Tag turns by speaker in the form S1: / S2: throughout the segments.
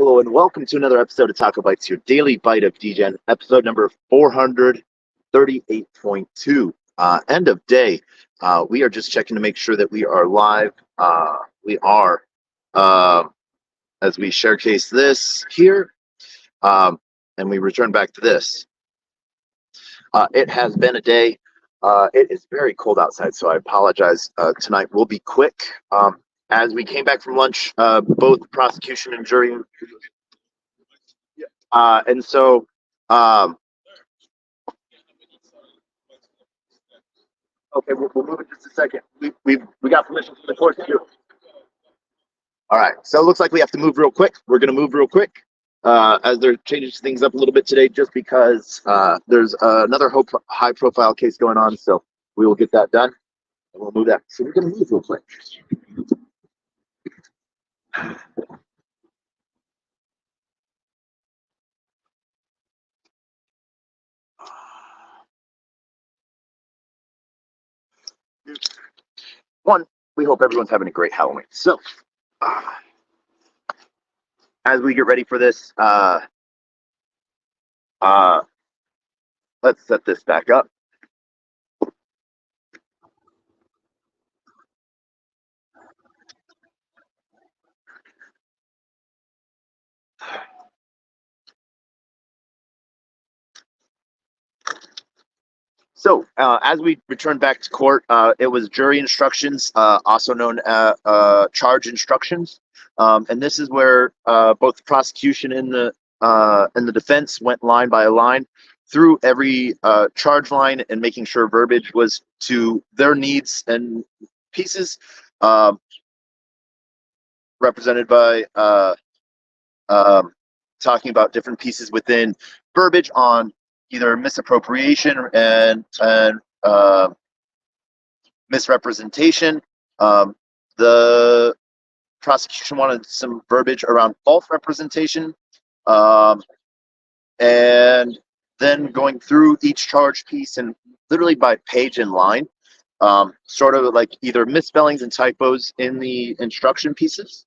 S1: Hello and welcome to another episode of TacoBytes, your daily bite of Degen, episode number 438.2. End of day. We are just checking to make sure that we are live. We are, as we showcase this here, and we return back to this. It has been a day. It is very cold outside, so I apologize. Tonight will be quick. As we came back from lunch, both prosecution and jury, and so okay, we'll move it just a second. We got permission from the court to do. All right, so it looks like we have to move real quick. We're going to move real quick as they're changing things up a little bit today, just because there's another high-profile case going on. So we will get that done, and we'll move that. So we're going to move real quick. One, we hope everyone's having a great Halloween. So, as we get ready for this, let's set this back up. So, as we return back to court, it was jury instructions, also known as charge instructions, and this is where both the prosecution and the defense went line by line through every charge line and making sure verbiage was to their needs and pieces, represented by talking about different pieces within verbiage on either misappropriation and misrepresentation. The prosecution wanted some verbiage around false representation, and then going through each charge piece and literally by page and line, sort of like either misspellings and typos in the instruction pieces.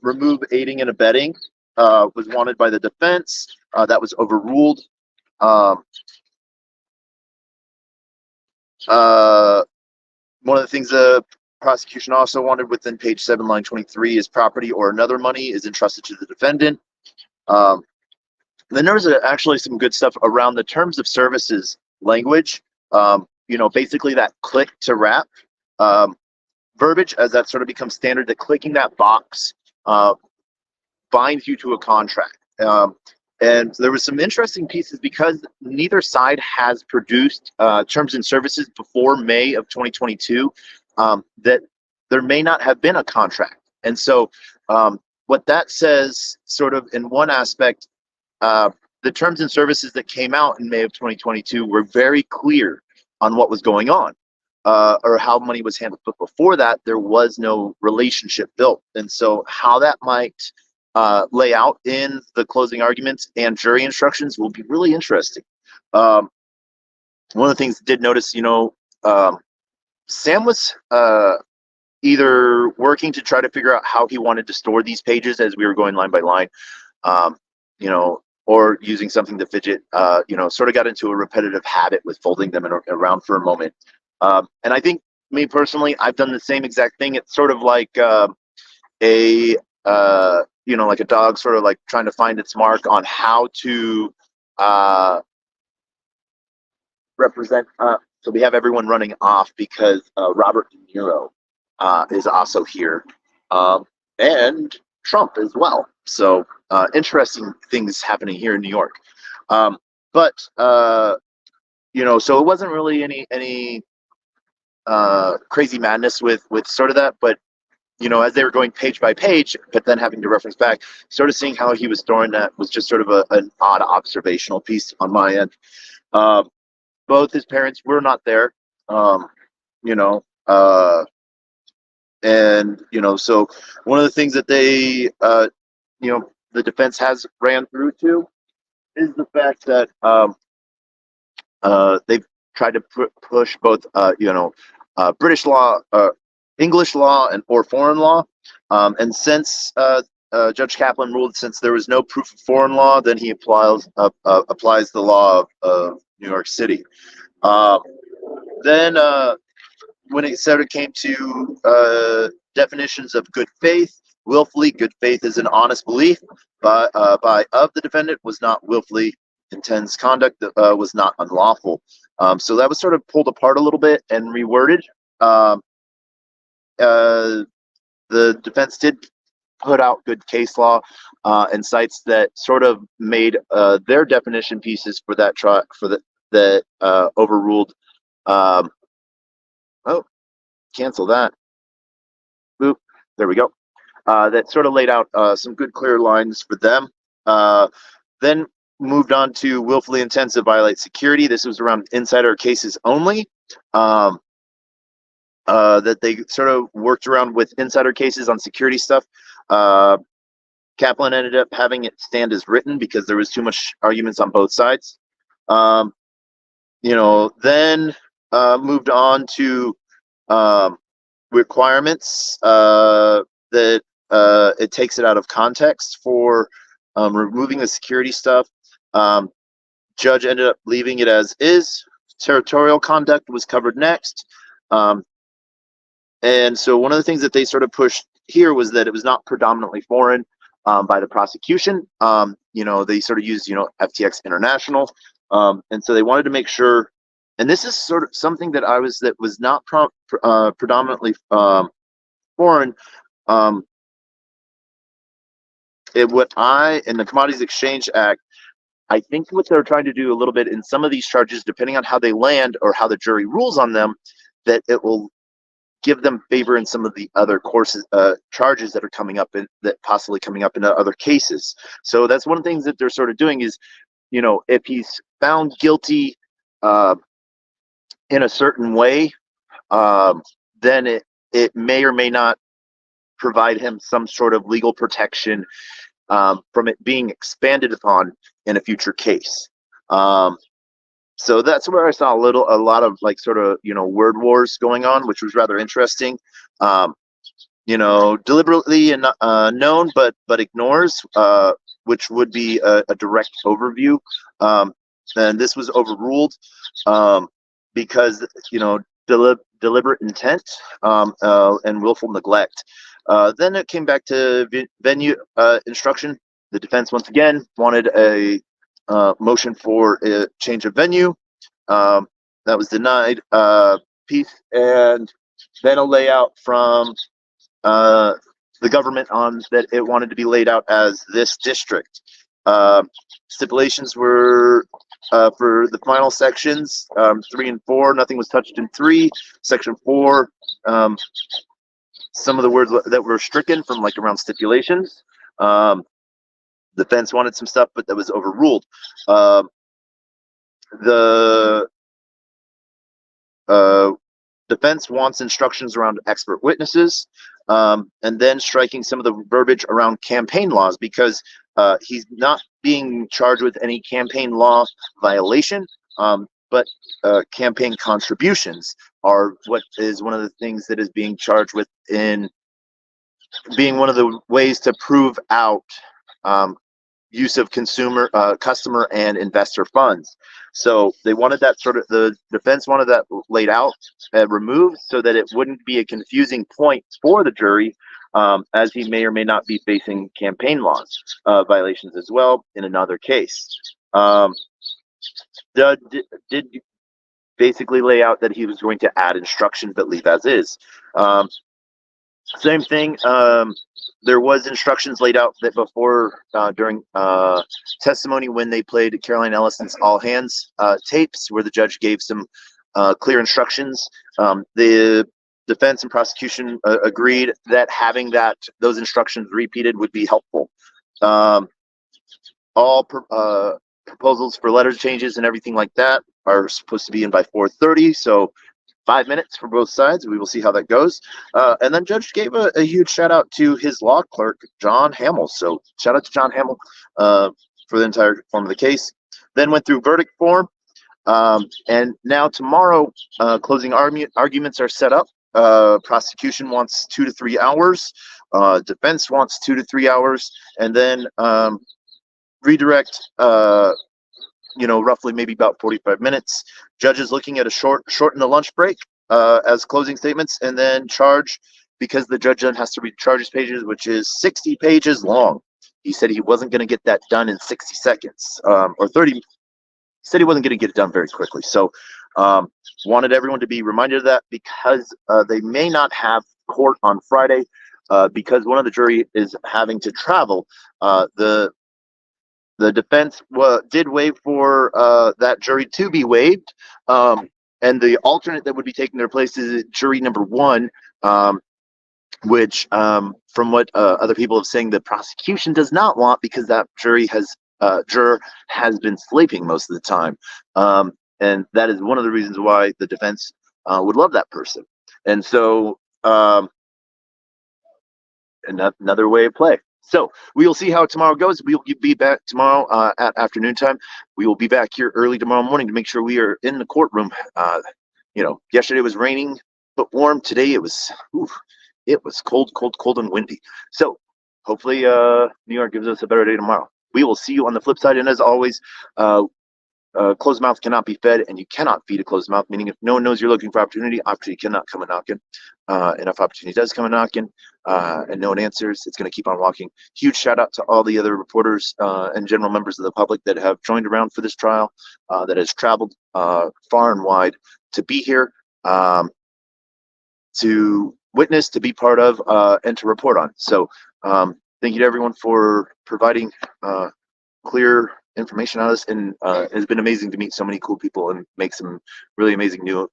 S1: Remove aiding and abetting was wanted by the defense. That was overruled. One of the things the prosecution also wanted within page 7, line 23 is property or another money is entrusted to the defendant. Then there was actually some good stuff around the terms of services language. Basically that click to wrap verbiage, as that sort of becomes standard, that clicking that box binds you to a contract. And there was some interesting pieces because neither side has produced terms and services before May of 2022, that there may not have been a contract. And so what that says, sort of in one aspect, the terms and services that came out in May of 2022 were very clear on what was going on, or how money was handled. But before that, there was no relationship built. And so how that might lay out in the closing arguments and jury instructions will be really interesting. One of the things I did notice, Sam was either working to try to figure out how he wanted to store these pages as we were going line by line, or using something to fidget, sort of got into a repetitive habit with folding them around for a moment. And I think, me personally, I've done the same exact thing. It's sort of like like a dog sort of like trying to find its mark on how to represent. So we have everyone running off because Robert De Niro is also here, and Trump as well. So interesting things happening here in New York. So it wasn't really any crazy madness with sort of that, but as they were going page by page, but then having to reference back, sort of seeing how he was storing that was just sort of an odd observational piece on my end. Both his parents were not there, so one of the things that they, the defense has ran through to is the fact that they've tried to push both, British law, English law, or foreign law. And since Judge Kaplan ruled since there was no proof of foreign law, then he applies the law of New York City. Then when it came to definitions of good faith, willfully good faith is an honest belief of the defendant was not willfully intends conduct that was not unlawful. So that was sort of pulled apart a little bit and reworded. The defense did put out good case law and sites that sort of made their definition pieces for that that overruled. Cancel that. Boop. There we go. That sort of laid out some good clear lines for them. Then moved on to willfully intends to violate security. This was around insider cases only. That they sort of worked around with insider cases on security stuff. Kaplan ended up having it stand as written because there was too much arguments on both sides. Then moved on to requirements that it takes it out of context for removing the security stuff. Judge ended up leaving it as is. Territorial conduct was covered next. And so one of the things that they sort of pushed here was that it was not predominantly foreign by the prosecution. They sort of used, FTX International. And so they wanted to make sure, and this is sort of something that was not predominantly foreign. In the Commodities Exchange Act, I think what they're trying to do a little bit in some of these charges, depending on how they land or how the jury rules on them, that it will give them favor in some of the other charges that are possibly coming up in other cases. So that's one of the things that they're sort of doing is, if he's found guilty in a certain way, then it may or may not provide him some sort of legal protection from it being expanded upon in a future case. So that's where I saw a lot of word wars going on, which was rather interesting. Deliberately and known, but ignores, which would be a direct overview. And this was overruled because deliberate intent and willful neglect. Then it came back to venue instruction. The defense once again wanted a motion for a change of venue. That was denied. Piece and then a layout from the government on that it wanted to be laid out as this district. Stipulations were for the final sections 3 and 4. Nothing was touched in 3. Section 4. Some of the words that were stricken from around stipulations. Defense wanted some stuff, but that was overruled. The defense wants instructions around expert witnesses, and then striking some of the verbiage around campaign laws because he's not being charged with any campaign law violation, but campaign contributions are what is one of the things that is being charged with in being one of the ways to prove out use of customer and investor funds. So they wanted that the defense wanted that laid out and removed so that it wouldn't be a confusing point for the jury, as he may or may not be facing campaign laws violations as well in another case. Did basically lay out that he was going to add instructions but leave as is. Same thing. There was instructions laid out that before during testimony when they played Caroline Ellison's All Hands tapes, where the judge gave some clear instructions. The defense and prosecution agreed that having those instructions repeated would be helpful. All proposals for letter changes and everything like that are supposed to be in by 4:30. So 5 minutes for both sides. We will see how that goes. And then Judge gave a huge shout out to his law clerk, John Hamill. So shout out to John Hamill for the entire form of the case. Then went through verdict form. And now tomorrow, closing arguments are set up. Prosecution wants 2 to 3 hours. Defense wants 2 to 3 hours, and then redirect, roughly maybe about 45 minutes. Judge is looking at a shorten the lunch break as closing statements, and then charge, because the judge then has to read charges pages, which is 60 pages long. He said he wasn't going to get that done in 60 seconds or 30. He said he wasn't going to get it done very quickly. So wanted everyone to be reminded of that, because they may not have court on Friday because one of the jury is having to travel. The defense did waive for that jury to be waived, and the alternate that would be taking their place is jury number 1, which from what other people have saying, the prosecution does not want, because that juror has been sleeping most of the time, and that is one of the reasons why the defense would love that person. And so another way of play. So we will see how tomorrow goes. We will be back tomorrow at afternoon time. We will be back here early tomorrow morning to make sure we are in the courtroom. Yesterday was raining but warm. Today it was cold and windy. So hopefully New York gives us a better day tomorrow. We will see you on the flip side. And as always, closed mouth cannot be fed, and you cannot feed a closed mouth, meaning if no one knows you're looking for opportunity cannot come a knocking. And if opportunity does come a knocking and no one answers, it's going to keep on walking. Huge shout out to all the other reporters and general members of the public that have joined around for this trial, that has traveled far and wide to be here, to witness, to be part of, and to report on. So thank you to everyone for providing clear information on this, and it's been amazing to meet so many cool people and make some really amazing new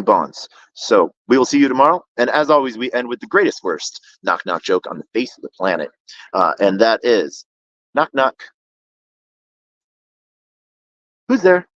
S1: bonds. So we will see you tomorrow, and as always, we end with the greatest worst knock knock joke on the face of the planet, and that is, knock knock, who's there?